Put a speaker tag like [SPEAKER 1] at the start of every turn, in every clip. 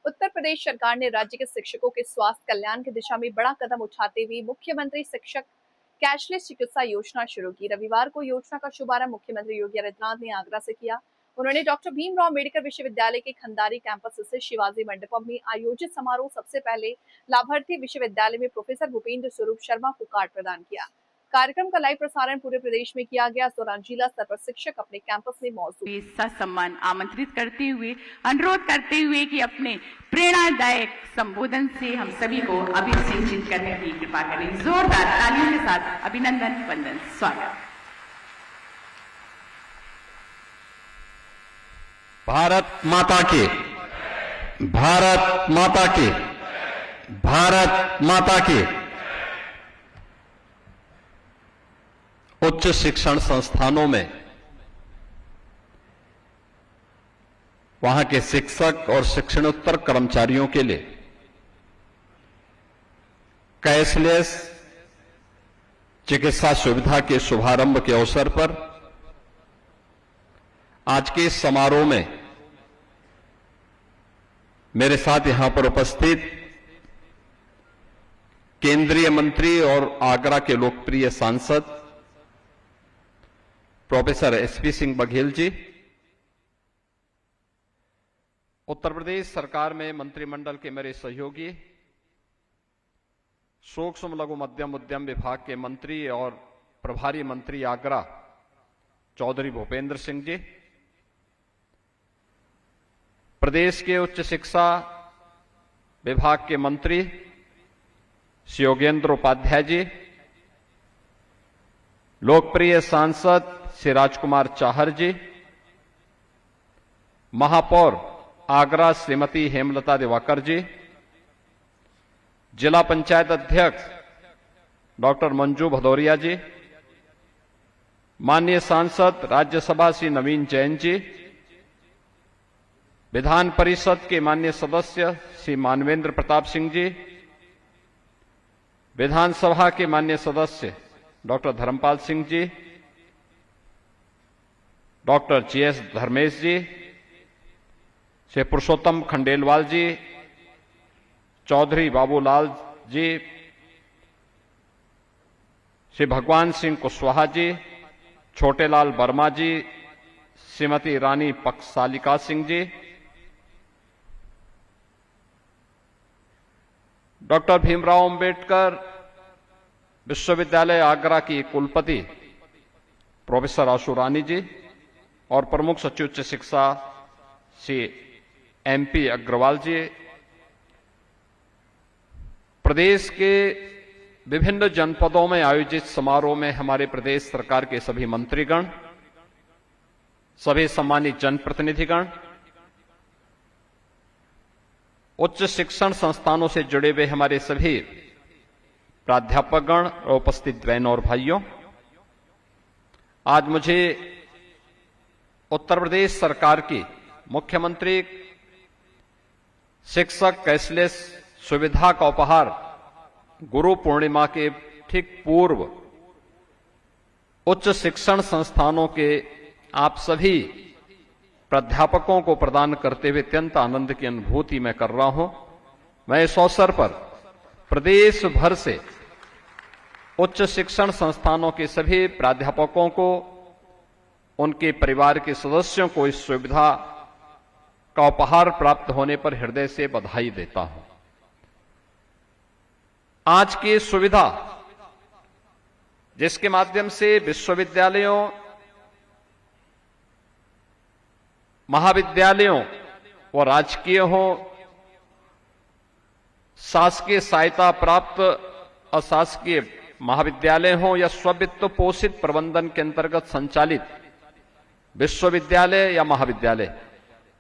[SPEAKER 1] उत्तर प्रदेश सरकार ने राज्य के शिक्षकों के स्वास्थ्य कल्याण की दिशा में बड़ा कदम उठाते हुए मुख्यमंत्री शिक्षक कैशलेस चिकित्सा योजना शुरू की। रविवार को योजना का शुभारंभ मुख्यमंत्री योगी आदित्यनाथ ने आगरा से किया। उन्होंने डॉक्टर भीमराव अम्बेडकर विश्वविद्यालय के खंडारी कैंपस स्थित शिवाजी मंडपम में आयोजित समारोह सबसे पहले लाभार्थी विश्वविद्यालय में प्रोफेसर भूपेंद्र स्वरूप शर्मा को कार्ड प्रदान किया। कार्यक्रम का लाइव प्रसारण पूरे प्रदेश में किया गया। इस दौरान जिला स्तर पर शिक्षक अपने कैंपस में मौजूद
[SPEAKER 2] सम्मान आमंत्रित करते हुए अनुरोध करते हुए कि अपने प्रेरणादायक संबोधन से हम सभी को अभिषेचित करने की कृपा करें। जोरदार तालियों के साथ अभिनंदन वंदन स्वागत।
[SPEAKER 3] भारत माता की, भारत माता की, भारत माता की। उच्च शिक्षण संस्थानों में वहां के शिक्षक और शिक्षणोत्तर कर्मचारियों के लिए कैशलेस चिकित्सा सुविधा के शुभारंभ के अवसर पर आज के इस समारोह में मेरे साथ यहां पर उपस्थित केंद्रीय मंत्री और आगरा के लोकप्रिय सांसद प्रोफेसर एसपी सिंह बघेल जी, उत्तर प्रदेश सरकार में मंत्रिमंडल के मेरे सहयोगी, सूक्ष्म लघु मध्यम उद्यम विभाग के मंत्री और प्रभारी मंत्री आगरा चौधरी भूपेंद्र सिंह जी, प्रदेश के उच्च शिक्षा विभाग के मंत्री श्री योगेंद्र उपाध्याय जी, लोकप्रिय सांसद श्री राजकुमार चाहर जी, महापौर आगरा श्रीमती हेमलता दिवाकर जी, जिला पंचायत अध्यक्ष डॉक्टर मंजू भदौरिया जी, माननीय सांसद राज्यसभा श्री नवीन जैन जी, विधान परिषद के माननीय सदस्य श्री मानवेंद्र प्रताप सिंह जी, विधानसभा के माननीय सदस्य doctor Dharmpal Singh ji, doctor GS Dharmesh जी, श्री पुरुषोत्तम खंडेलवाल जी, चौधरी बाबूलाल जी, श्री भगवान सिंह कुशवाहा जी, छोटेलाल वर्मा जी, श्रीमती रानी पक्षसालिका सिंह जी, डॉक्टर भीमराव अंबेडकर विश्वविद्यालय आगरा की कुलपति प्रोफेसर आशु रानी जी और प्रमुख सचिव उच्च शिक्षा श्री एमपी अग्रवाल जी, प्रदेश के विभिन्न जनपदों में आयोजित समारोह में हमारे प्रदेश सरकार के सभी मंत्रीगण, सभी सम्मानित जनप्रतिनिधिगण, उच्च शिक्षण संस्थानों से जुड़े हुए हमारे सभी प्राध्यापकगण और उपस्थित बहनों और भाइयों, आज मुझे उत्तर प्रदेश सरकार की मुख्यमंत्री शिक्षक कैशलेस सुविधा का उपहार गुरु पूर्णिमा के ठीक पूर्व उच्च शिक्षण संस्थानों के आप सभी प्राध्यापकों को प्रदान करते हुए अत्यंत आनंद की अनुभूति मैं कर रहा हूं। मैं इस अवसर पर प्रदेश भर से उच्च शिक्षण संस्थानों के सभी प्राध्यापकों को, उनके परिवार के सदस्यों को इस सुविधा का उपहार प्राप्त होने पर हृदय से बधाई देता हूं। आज की सुविधा जिसके माध्यम से विश्वविद्यालयों, महाविद्यालयों व राजकीय हो, शासकीय सहायता प्राप्त अशासकीय महाविद्यालय हो या स्ववित्त पोषित प्रबंधन के अंतर्गत संचालित विश्वविद्यालय या महाविद्यालय,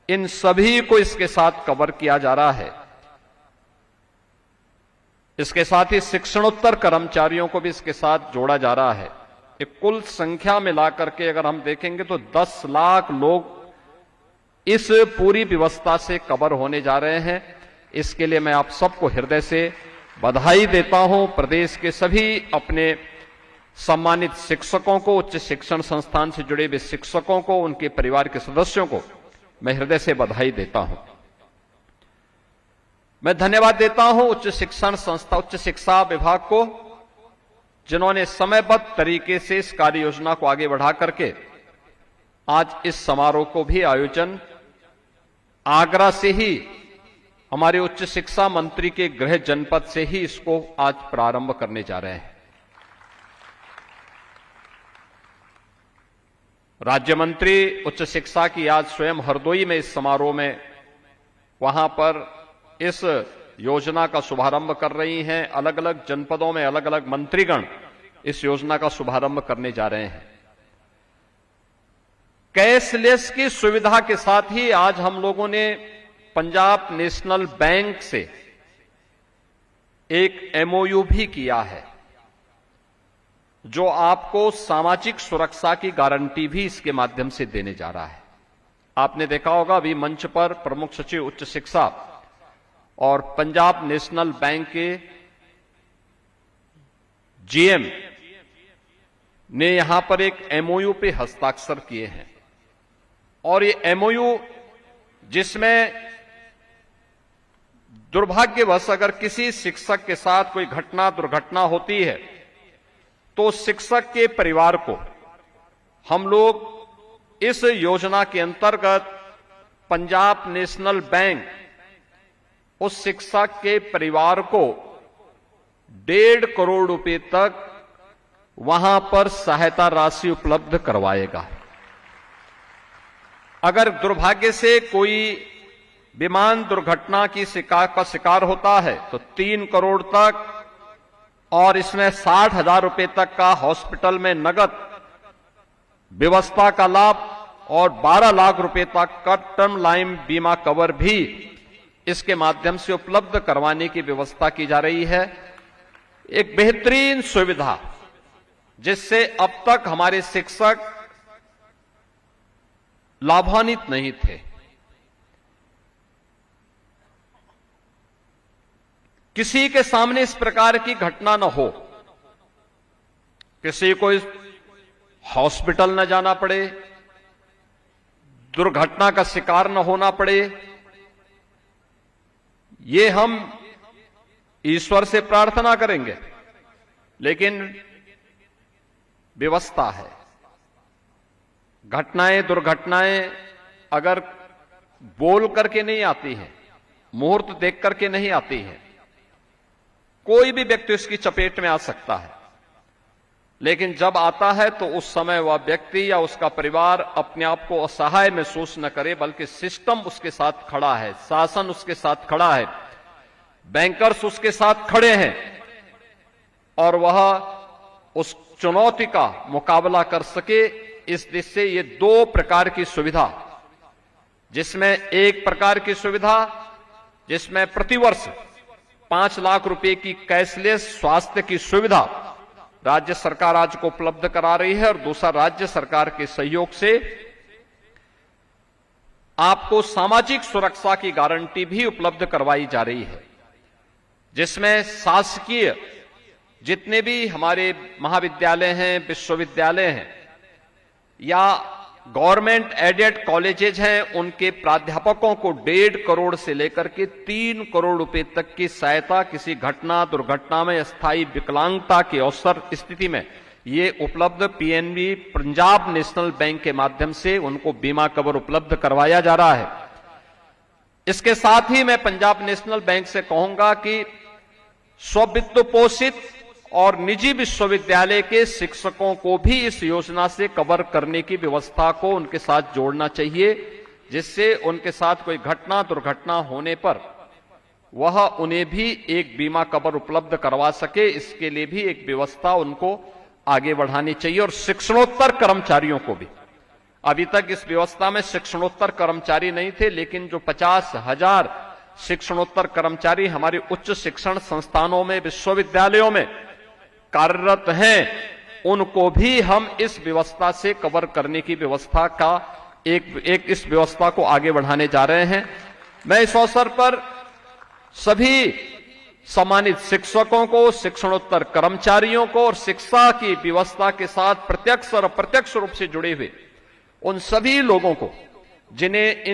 [SPEAKER 3] इन सभी को इसके साथ कवर किया जा रहा है। इसके साथ ही शिक्षणोत्तर कर्मचारियों को भी इसके साथ जोड़ा जा रहा है। एक कुल संख्या मिलाकर के अगर हम देखेंगे तो 10 लाख लोग इस पूरी व्यवस्था से कवर होने जा रहे हैं। इसके लिए मैं आप सबको हृदय से बधाई देता हूं। प्रदेश के सभी अपने सम्मानित शिक्षकों को, उच्च शिक्षण संस्थान से जुड़े हुए शिक्षकों को, उनके परिवार के सदस्यों को मैं हृदय से बधाई देता हूं। मैं धन्यवाद देता हूं उच्च शिक्षा विभाग को, जिन्होंने समयबद्ध तरीके से इस कार्य योजना को आगे बढ़ा करके आज इस समारोह को भी आयोजन आगरा से ही, हमारे उच्च शिक्षा मंत्री के गृह जनपद से ही इसको आज प्रारंभ करने जा रहे हैं। राज्य मंत्री उच्च शिक्षा की आज स्वयं हरदोई में इस समारोह में वहां पर इस योजना का शुभारंभ कर रही हैं। अलग अलग जनपदों में अलग अलग मंत्रीगण इस योजना का शुभारंभ करने जा रहे हैं। कैशलेस की सुविधा के साथ ही आज हम लोगों ने पंजाब नेशनल बैंक से एक एमओयू भी किया है, जो आपको सामाजिक सुरक्षा की गारंटी भी इसके माध्यम से देने जा रहा है। आपने देखा होगा अभी मंच पर प्रमुख सचिव उच्च शिक्षा और पंजाब नेशनल बैंक के जीएम ने यहां पर एक एमओयू पे हस्ताक्षर किए हैं, और ये एमओयू जिसमें दुर्भाग्यवश अगर किसी शिक्षक के साथ कोई दुर्घटना होती है तो शिक्षक के परिवार को हम लोग इस योजना के अंतर्गत पंजाब नेशनल बैंक उस शिक्षक के परिवार को 1.5 करोड़ रुपए तक वहां पर सहायता राशि उपलब्ध करवाएगा। अगर दुर्भाग्य से कोई विमान दुर्घटना की शिकार होता है तो 3 करोड़ तक, और इसमें 60,000 रुपए तक का हॉस्पिटल में नगद व्यवस्था का लाभ और 12 लाख रुपए तक का टर्म लाइफ बीमा कवर भी इसके माध्यम से उपलब्ध करवाने की व्यवस्था की जा रही है। एक बेहतरीन सुविधा जिससे अब तक हमारे शिक्षक लाभान्वित नहीं थे। किसी के सामने इस प्रकार की घटना न हो, किसी को हॉस्पिटल न जाना पड़े, दुर्घटना का शिकार न होना पड़े, ये हम ईश्वर से प्रार्थना करेंगे, लेकिन व्यवस्था है। दुर्घटनाएं अगर बोल करके नहीं आती हैं, मुहूर्त देख करके नहीं आती हैं, कोई भी व्यक्ति इसकी चपेट में आ सकता है, लेकिन जब आता है तो उस समय वह व्यक्ति या उसका परिवार अपने आप को असहाय महसूस न करे, बल्कि सिस्टम उसके साथ खड़ा है, शासन उसके साथ खड़ा है, बैंकर्स उसके साथ खड़े हैं, और वह उस चुनौती का मुकाबला कर सके। इस दृष्टि से ये 2 प्रकार की सुविधा, जिसमें एक प्रकार की सुविधा जिसमें प्रतिवर्ष 5 लाख रुपए की कैशलेस स्वास्थ्य की सुविधा राज्य सरकार आज को उपलब्ध करा रही है, और दूसरा राज्य सरकार के सहयोग से आपको सामाजिक सुरक्षा की गारंटी भी उपलब्ध करवाई जा रही है, जिसमें शासकीय जितने भी हमारे महाविद्यालय हैं, विश्वविद्यालय हैं या गवर्नमेंट एडेड कॉलेजेज हैं, उनके प्राध्यापकों को 1.5 करोड़ से लेकर के 3 करोड़ रुपए तक की सहायता किसी दुर्घटना में स्थायी विकलांगता के अवसर स्थिति में ये उपलब्ध पीएनबी पंजाब नेशनल बैंक के माध्यम से उनको बीमा कवर उपलब्ध करवाया जा रहा है। इसके साथ ही मैं पंजाब नेशनल बैंक से कहूंगा कि स्ववित्त पोषित और निजी विश्वविद्यालय के शिक्षकों को भी इस योजना से कवर करने की व्यवस्था को उनके साथ जोड़ना चाहिए, जिससे उनके साथ कोई दुर्घटना होने पर वह उन्हें भी एक बीमा कवर उपलब्ध करवा सके। इसके लिए भी एक व्यवस्था उनको आगे बढ़ानी चाहिए। और शिक्षणोत्तर कर्मचारियों को भी, अभी तक इस व्यवस्था में शिक्षणोत्तर कर्मचारी नहीं थे, लेकिन जो 50,000 शिक्षणोत्तर कर्मचारी हमारे उच्च शिक्षण संस्थानों में, विश्वविद्यालयों में कार्यरत हैं, उनको भी हम इस व्यवस्था से कवर करने की व्यवस्था का इस व्यवस्था को आगे बढ़ाने जा रहे हैं। मैं इस अवसर पर सभी सम्मानित शिक्षकों को, शिक्षणोत्तर कर्मचारियों को और शिक्षा की व्यवस्था के साथ प्रत्यक्ष और अप्रत्यक्ष रूप से जुड़े हुए उन सभी लोगों को जिन्हें